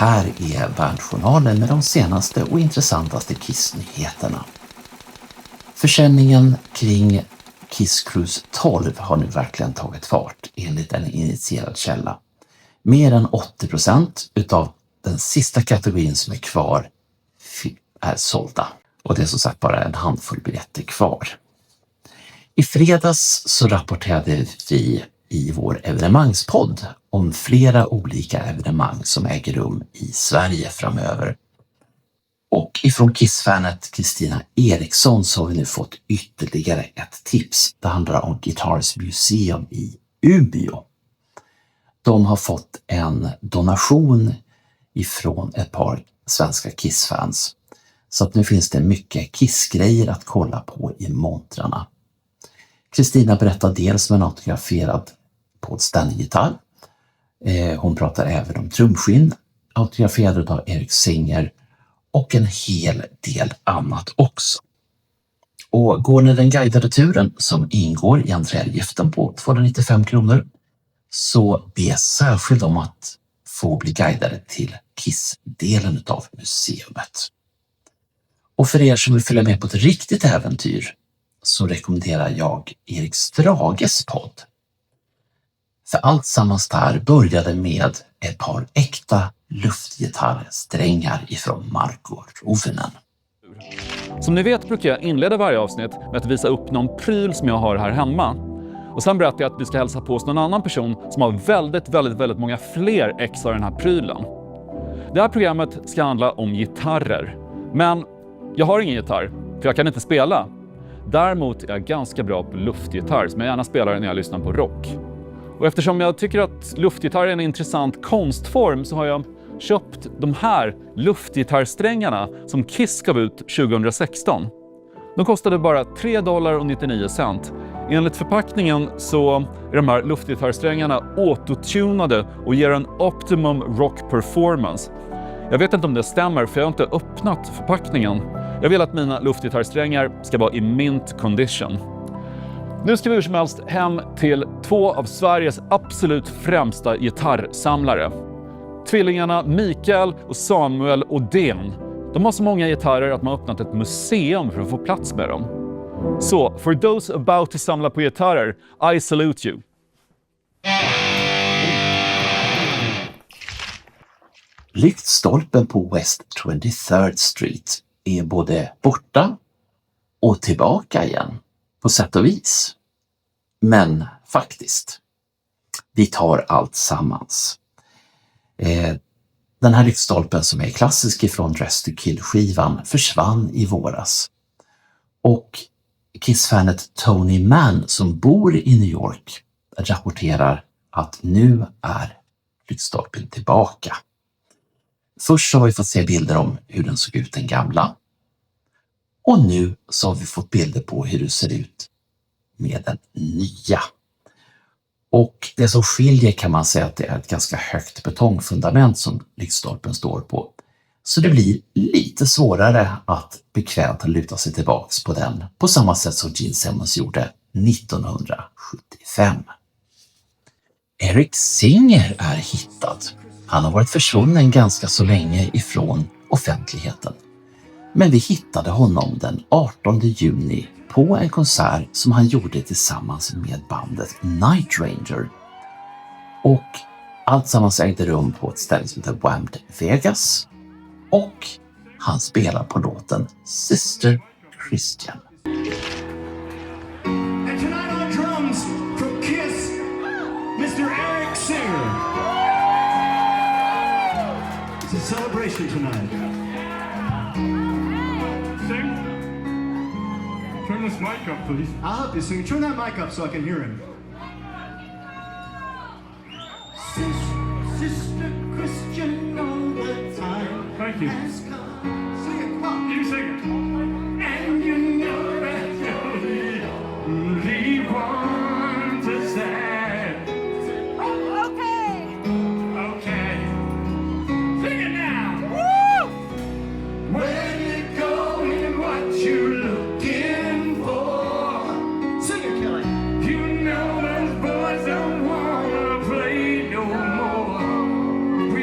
här är Världsjournalen med de senaste och intressantaste Kiss-nyheterna. Försäljningen kring Kiss Cruise 12 har nu verkligen tagit fart enligt en initierad källa. Mer än 80% utav den sista kategorin som är kvar är sålda. Och det är som sagt bara en handfull biljetter kvar. I fredags så rapporterade vi i vår evenemangspodd om flera olika evenemang som äger rum i Sverige framöver. Och ifrån Kiss-fanet Kristina Eriksson så har vi nu fått ytterligare ett tips. Det handlar om Guitars Museum i Umeå. De har fått en donation ifrån ett par svenska Kiss-fans. Så att nu finns det mycket Kiss-grejer att kolla på i montrarna. Kristina berättar dels om en autograferad Paul Stanley-gitarr. Hon pratar även om trumskinn, autograferad av Eric Singer och en hel del annat också. Och går ni den guidade turen som ingår i entréavgiften på 295 kronor så be särskilt om att få bli guidade till Kiss-delen av museumet. Och för er som vill följa med på ett riktigt äventyr så rekommenderar jag Erik Strages podd. För allt sammans där började med ett par äkta luftgitarrsträngar ifrån Marco Rovinen. Som ni vet brukar jag inleda varje avsnitt med att visa upp någon pryl som jag har här hemma. Och sen berättar jag att vi ska hälsa på oss någon annan person som har väldigt många fler ex av den här prylen. Det här programmet ska handla om gitarrer. Men jag har ingen gitarr, för jag kan inte spela. Däremot är jag ganska bra på luftgitarr som jag gärna spelar när jag lyssnar på rock. Och eftersom jag tycker att luftgitarr är en intressant konstform så har jag köpt de här luftgitarrsträngarna som Kiss gav ut 2016. De kostade bara $3,99. Enligt förpackningen så är de här luftgitarrsträngarna autotunade och ger en optimum rock performance. Jag vet inte om det stämmer för jag har inte öppnat förpackningen. Jag vill att mina luftgitarrsträngar ska vara i mint condition. Nu ska vi hur som helst hem till två av Sveriges absolut främsta gitarrsamlare. Tvillingarna Mikael och Samuel Odén. De har så många gitarrer att man har öppnat ett museum för att få plats med dem. Så, for those about to samla på gitarrer, I salute you. Lyktstolpen på West 23rd Street är både borta och tillbaka igen på sätt och vis. Men faktiskt, vi tar allt sammans. Den här lyktstolpen som är klassisk ifrån Dress to Kill-skivan försvann i våras. Och Kiss-fanet Tony Mann som bor i New York rapporterar att nu är lyktstolpen tillbaka. Först så har vi fått se bilder om hur den såg ut den gamla. Och nu så har vi fått bilder på hur det ser ut med den nya. Och det som skiljer kan man säga att det är ett ganska högt betongfundament som lyktstolpen står på. Så det blir lite svårare att bekvämt luta sig tillbaks på den på samma sätt som Gene Simmons gjorde 1975. Eric Singer är hittad. Han har varit försvunnen ganska så länge ifrån offentligheten. Men vi hittade honom den 18 juni på en konsert som han gjorde tillsammans med bandet Night Ranger. Och allt sammans ägde rum på ett ställe som heter Whammed Vegas. Och han spelar på låten Sister Christian. And tonight on drums from Kiss, Mr. Eric Singer. It's a celebration tonight. Sing. Turn this mic up, please. I'll help you sing. Turn that mic up so I can hear him. Sister Christian all the time. Thank you. Has come. Sing it, come on. You sing it. And you know that you're the only one to stand. Okay. Okay. Sing it now. Woo! Where you going? What you looking for? Sing it, Kelly. You know those boys don't wanna play no more with you.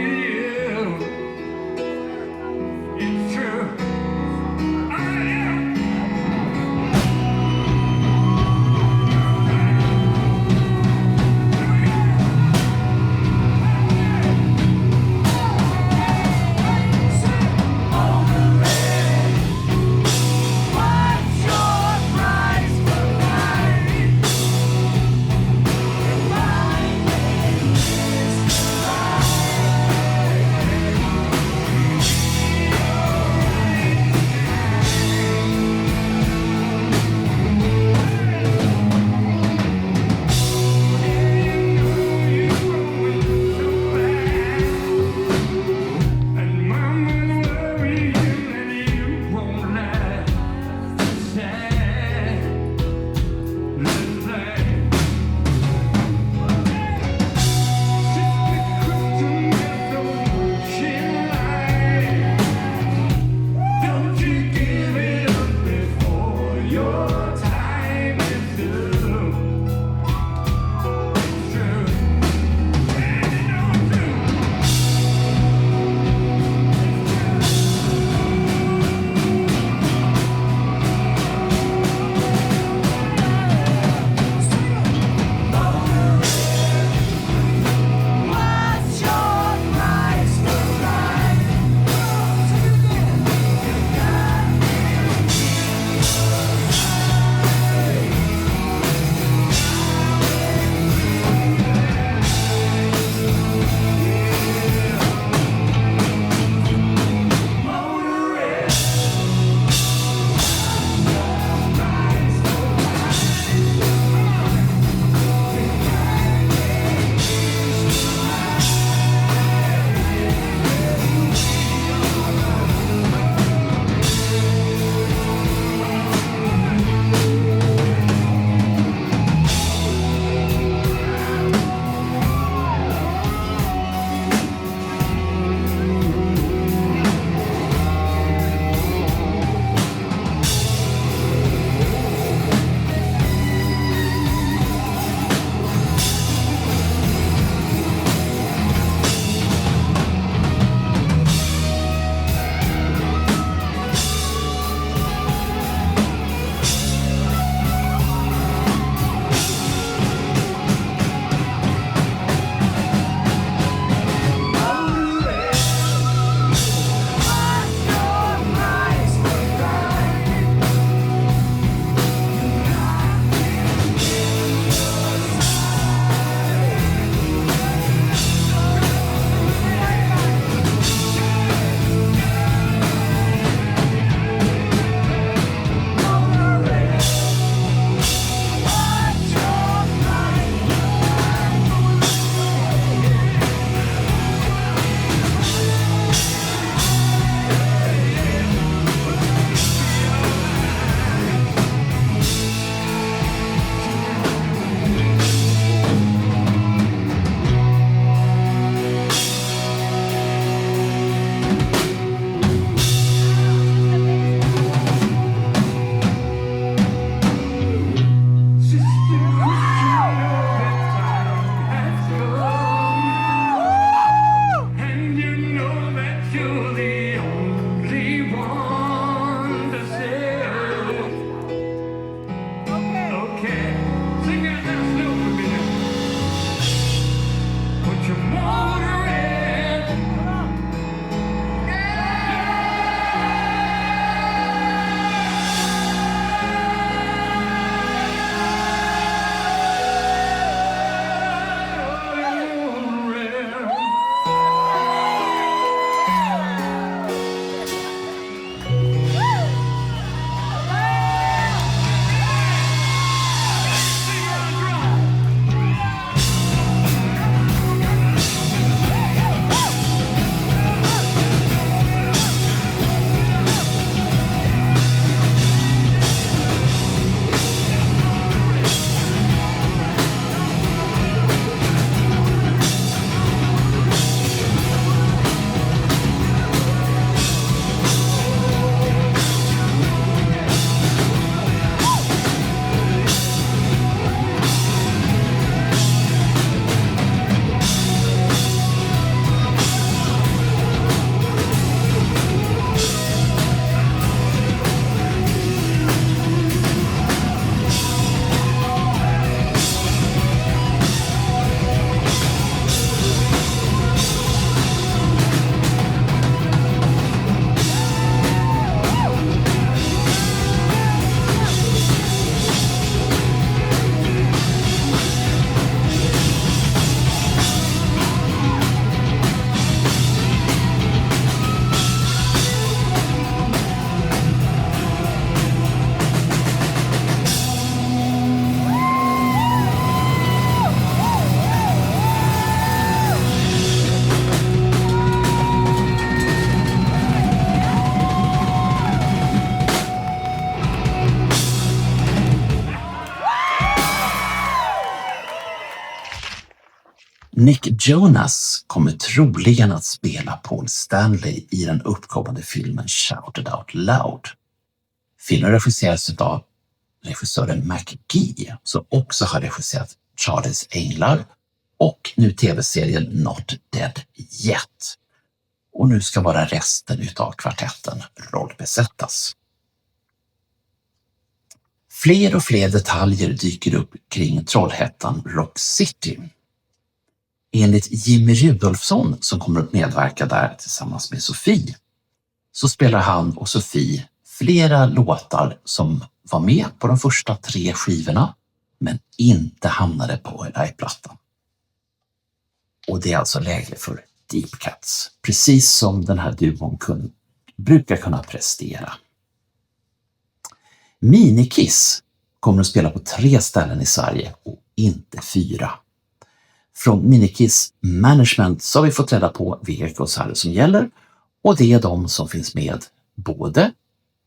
Nick Jonas kommer troligen att spela Paul Stanley i den uppkommande filmen Shout It Out Loud. Filmen regisseras av regissören McGee, som också har regisserat Charlies Änglar och nu tv-serien Not Dead Yet. Och nu ska bara resten utav kvartetten rollbesättas. Fler och fler detaljer dyker upp kring Trollhättan Rock City. Enligt Jimmy Rudolfsson, som kommer att medverka där tillsammans med Sofie, så spelar han och Sofie flera låtar som var med på de första 3 skivorna men inte hamnade på liveplattan. Och det är alltså läge för Deep Cuts, precis som den här duon brukar kunna prestera. Minikiss kommer att spela på 3 ställen i Sverige och inte 4. Från Minikiss Management så har vi fått reda på vilka konserter som gäller, och det är de som finns med både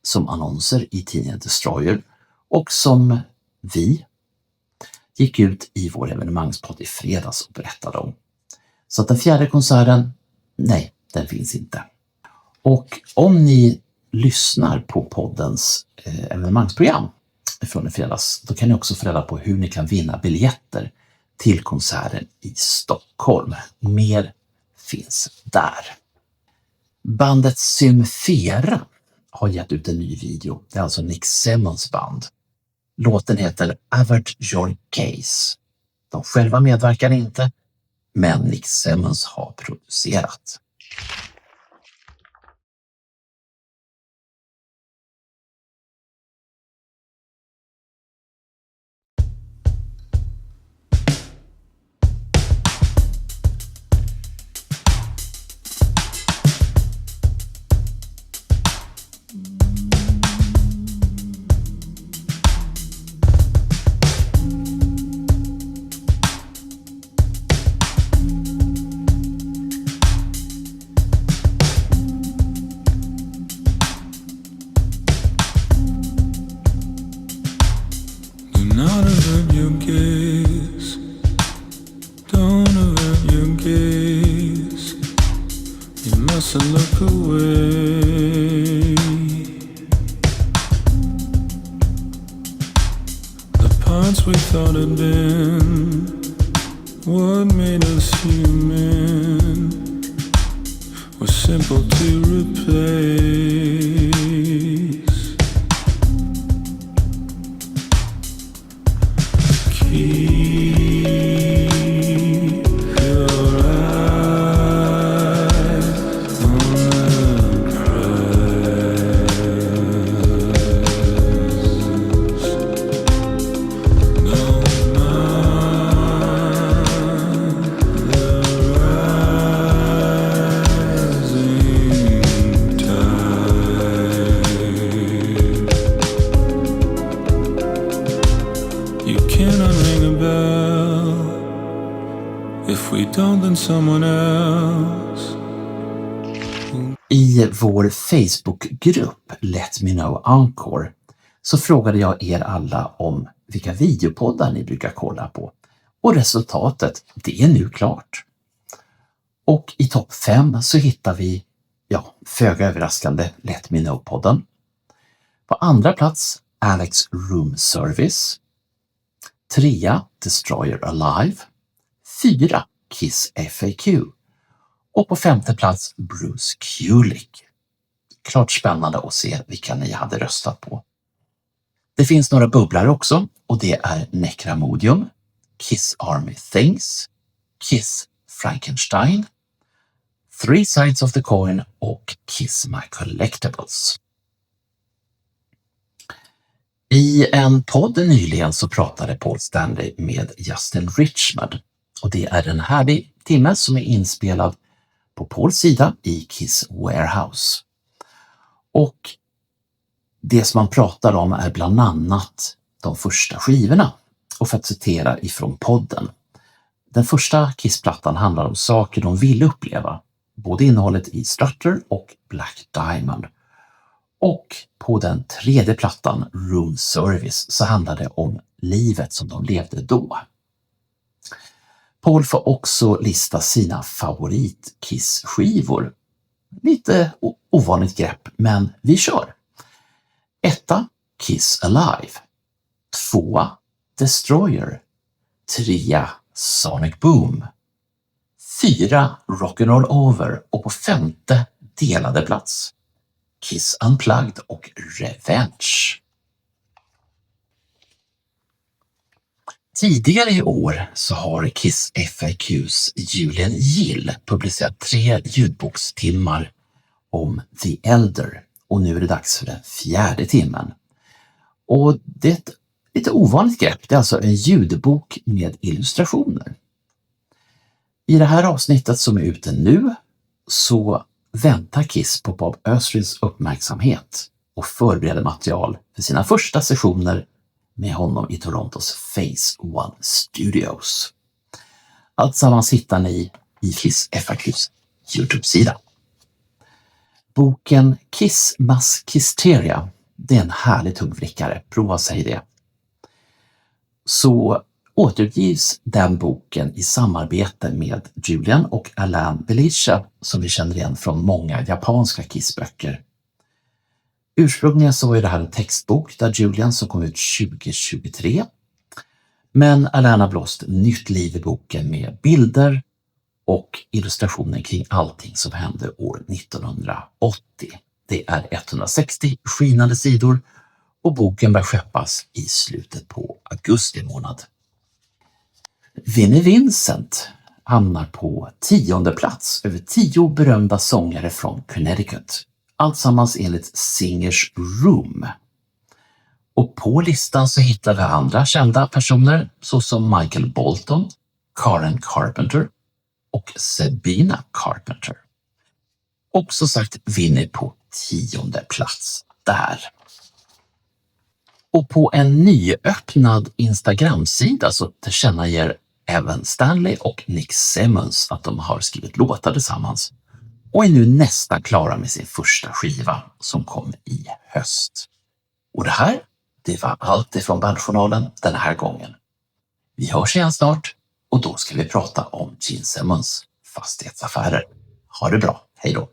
som annonser i tidningen Destroyer och som vi gick ut i vår evenemangspodd i fredags och berättade om. Så att den 4:e konserten, nej, den finns inte. Och om ni lyssnar på poddens evenemangsprogram från i fredags, då kan ni också få reda på hur ni kan vinna biljetter till konserten i Stockholm. Mer finns där. Bandet Symfera har gett ut en ny video. Det är alltså Nick Simmons band. Låten heter Avert Your Case. De själva medverkar inte, men Nick Simmons har producerat. I vår Facebookgrupp Let Me Know Encore så frågade jag er alla om vilka videopoddar ni brukar kolla på, och resultatet, det är nu klart. Och i topp 5 så hittar vi, föga överraskande, Let Me Know-podden. På andra plats Alex Room Service. 3 Destroyer Alive. 4 Kiss FAQ. Och på 5:e plats Bruce Kulick. Klart spännande att se vilka ni hade röstat på. Det finns några bubblare också, och det är Necramodium, Kiss Army Things, Kiss Frankenstein, Three Sides of the Coin och Kiss My Collectibles. I en podd nyligen så pratade Paul Stanley med Justin Richmond, och det är en härlig timme som är inspelad på Pauls sida i Kiss Warehouse. Och det som man pratar om är bland annat de första skivorna. Och för att citera ifrån podden: den första Kiss-plattan handlar om saker de ville uppleva, både innehållet i Strutter och Black Diamond. Och på den 3:e plattan, Room Service, så handlar det om livet som de levde då. Paul får också lista sina favorit-Kiss-skivor. Lite ovanligt grepp, men vi kör. 1. Kiss Alive. 2. Destroyer. 3. Sonic Boom. 4. Rock'n'Roll Over och på 5:e delade plats Kiss Unplugged och Revenge. Tidigare i år så har Kiss FAQs Julian Gill publicerat 3 ljudbokstimmar om The Elder och nu är det dags för den 4:e timmen. Och det är ett lite ovanligt grepp, det är alltså en ljudbok med illustrationer. I det här avsnittet som är ute nu så väntar Kiss på Bob Ezrins uppmärksamhet och förbereder material för sina första sessioner med honom i Torontos Phase One Studios. Alltsammans hittar ni i Kiss FAQs YouTube-sida. Boken Kiss Maskisteria, det är en härlig tungvrickare, prova sig det. Så återgivs den boken i samarbete med Julian och Alain Belisha som vi känner igen från många japanska Kiss-böcker. Ursprungligen så var det här en textbok där Julian som kom ut 2023. Men Alain har blåst nytt liv i boken med bilder och illustrationer kring allting som hände år 1980. Det är 160 skinande sidor och boken bör skeppas i slutet på augusti månad. Vinnie Vincent hamnar på 10:e plats över 10 berömda sångare från Connecticut. Alltsammans enligt Singers Room. Och på listan så hittar vi andra kända personer såsom Michael Bolton, Karen Carpenter och Sabina Carpenter. Och så sagt Vinnie på 10:e plats där. Och på en nyöppnad Instagram-sida så tillkännager även Stanley och Nick Simmons att de har skrivit låtar tillsammans och är nu nästan klara med sin första skiva som kom i höst. Och det här, det var allt ifrån Bandjournalen den här gången. Vi hörs igen snart och då ska vi prata om Gene Simmons fastighetsaffärer. Ha det bra, hej då!